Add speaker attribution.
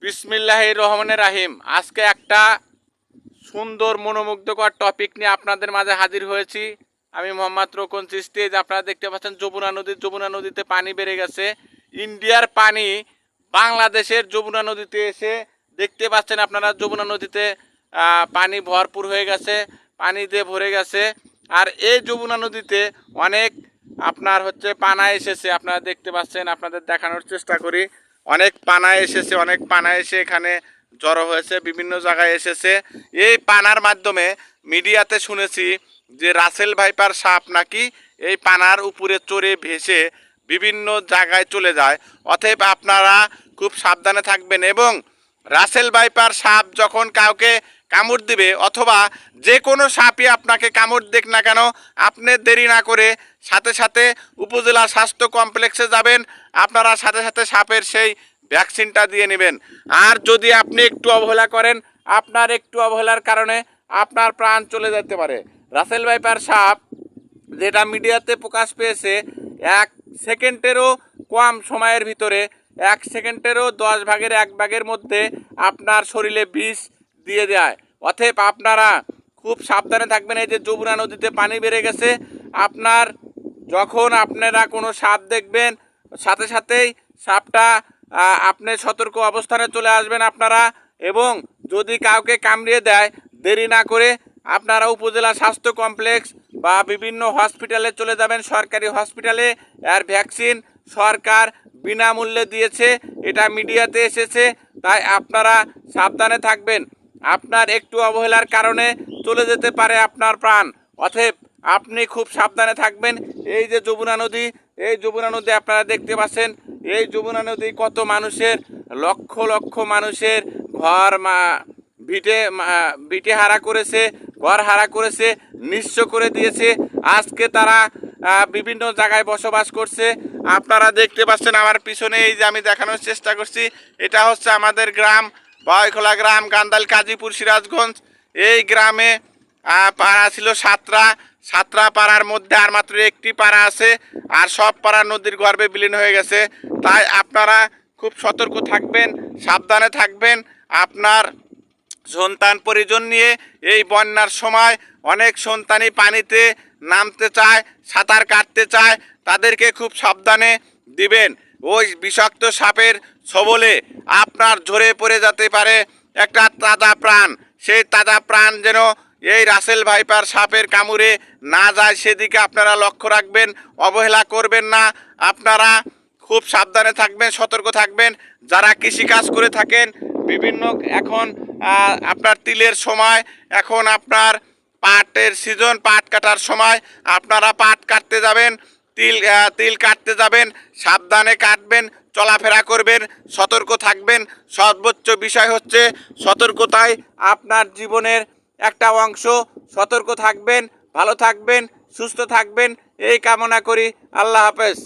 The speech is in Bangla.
Speaker 1: বিসমিল্লাহির রহমানির রাহিম। আজকে একটা সুন্দর মনোমুগ্ধকর টপিক নিয়ে আপনাদের মাঝে হাজির হয়েছি। আমি মোহাম্মদ রোকন চিস্তি। যে আপনারা দেখতে পাচ্ছেন যমুনা নদীতে পানি বেড়ে গেছে। ইন্ডিয়ার পানি বাংলাদেশের যমুনা নদীতে এসে দেখতে পাচ্ছেন আপনারা যমুনা নদীতে পানি ভরপুর হয়ে গেছে, পানি দিয়ে ভরে গেছে। আর এই যমুনা নদীতে অনেক আপনার পানা এসেছে, আপনারা দেখতে পাচ্ছেন। আপনাদের দেখানোর চেষ্টা করি। অনেক পানা এসেছে, অনেক পানা এসে এখানে জড়ো হয়েছে, বিভিন্ন জায়গায় এসেছে। এই পানার মাধ্যমে মিডিয়াতে শুনেছি যে রাসেল ভাইপার সাপ নাকি এই পানার উপরে চড়ে ভেসে বিভিন্ন জায়গায় চলে যায়। অতএব আপনারা খুব সাবধানে থাকবেন এবং রাসেল ভাইপার সাপ যখন কাউকে কামড় দিবে অথবা যে কোনো সাপই আপনাকে কামড় দেখ না কেন, আপনি দেরি না করে সাথে সাথে উপজেলা স্বাস্থ্য কমপ্লেক্সে যাবেন। আপনারা সাথে সাথে সাপের সেই ভ্যাকসিনটা দিয়ে নেবেন। আর যদি আপনি একটু অবহেলা করেন, আপনার একটু অবহেলার কারণে আপনার প্রাণ চলে যেতে পারে। রাসেল ভাইপার সাপ যেটা মিডিয়াতে প্রকাশ পেয়েছে, 1 সেকেন্ডেরও কম সময়ের ভিতরে, 1 সেকেন্ডেরও 10 ভাগের 1 ভাগের মধ্যে আপনার শরীরে বিষ দিয়ে দেয়। অতএব আপনারা খুব সাবধানে থাকবেন। এই যে যমুনা নদীতে পানি বেড়ে গেছে, যখন আপনারা কোনো সাপ দেখবেন সাথে সাথেই সাপটা আপনি সতর্ক অবস্থানে চলে আসবেন আপনারা। এবং যদি কাউকে কামড়িয়ে দেয়, দেরি না করে আপনারা উপজেলা স্বাস্থ্য কমপ্লেক্স বা বিভিন্ন হসপিটালে চলে যাবেন, সরকারি হসপিটালে। এর ভ্যাকসিন সরকার বিনামূল্যে দিয়েছে, এটা মিডিয়াতে এসেছে। তাই আপনারা সাবধানে থাকবেন। আপনার একটু অবহেলার কারণে চলে যেতে পারে আপনার প্রাণ। অতএব আপনি খুব সাবধানে থাকবেন। এই যে যমুনা নদী, এই যমুনা নদী আপনারা দেখতে পাচ্ছেন। এই যমুনা নদী কত মানুষের, লক্ষ লক্ষ মানুষের ঘর ভিটে হারা করেছে, ঘর হারা করেছে, নিঃস্ব করে দিয়েছে। আজকে তারা বিভিন্ন জায়গায় বসবাস করছে। আপনারা দেখতে পাচ্ছেন আমার পিছনে, এই যে আমি দেখানোর চেষ্টা করছি, এটা হচ্ছে আমাদের গ্রাম বয়খোলা গ্রাম, গান্দাল কাজীপুর, সিরাজগঞ্জ। এই গ্রামে পাড়া ছিল 7টা পাড়ার মধ্যে আর মাত্র একটি পাড়া আছে, আর সব পাড়া নদীর গর্ভে বিলীন হয়ে গেছে। তাই আপনারা খুব সতর্ক থাকবেন, সাবধানে থাকবেন। আপনার সন্তান পরিজন নিয়ে এই বন্যার সময় অনেক সন্তানই পানিতে নামতে চায়, সাঁতার কাটতে চায়, তাদেরকে খুব সাবধানে দিবেন। ওই বিষাক্ত সাপের ছোবলে আপনার ঝরে পড়ে যেতে পারে একটা তাজা প্রাণ। সেই তাজা প্রাণ যেন এই রাসেল ভাইপার সাপের কামড়ে না যায়, সেদিকে আপনারা লক্ষ্য রাখবেন, অবহেলা করবেন না। আপনারা খুব সাবধানে থাকবেন, সতর্ক থাকবেন। যারা কৃষিকাজ করে থাকেন, বিভিন্ন এখন আপনার তিলের সময়, এখন আপনার পাটের সিজন, পাট কাটার সময়, আপনারা পাট কাটতে যাবেন, তিল কাটতে যাবেন, সাবধানে কাটবেন, চলাফেরা করবেন, সতর্ক থাকবেন। সর্বোচ্চ বিষয় হচ্ছে সতর্কতাই আপনার জীবনের একটা অংশ। সতর্ক থাকবেন, ভালো থাকবেন, সুস্থ থাকবেন, এই কামনা করি। আল্লাহ হাফেজ।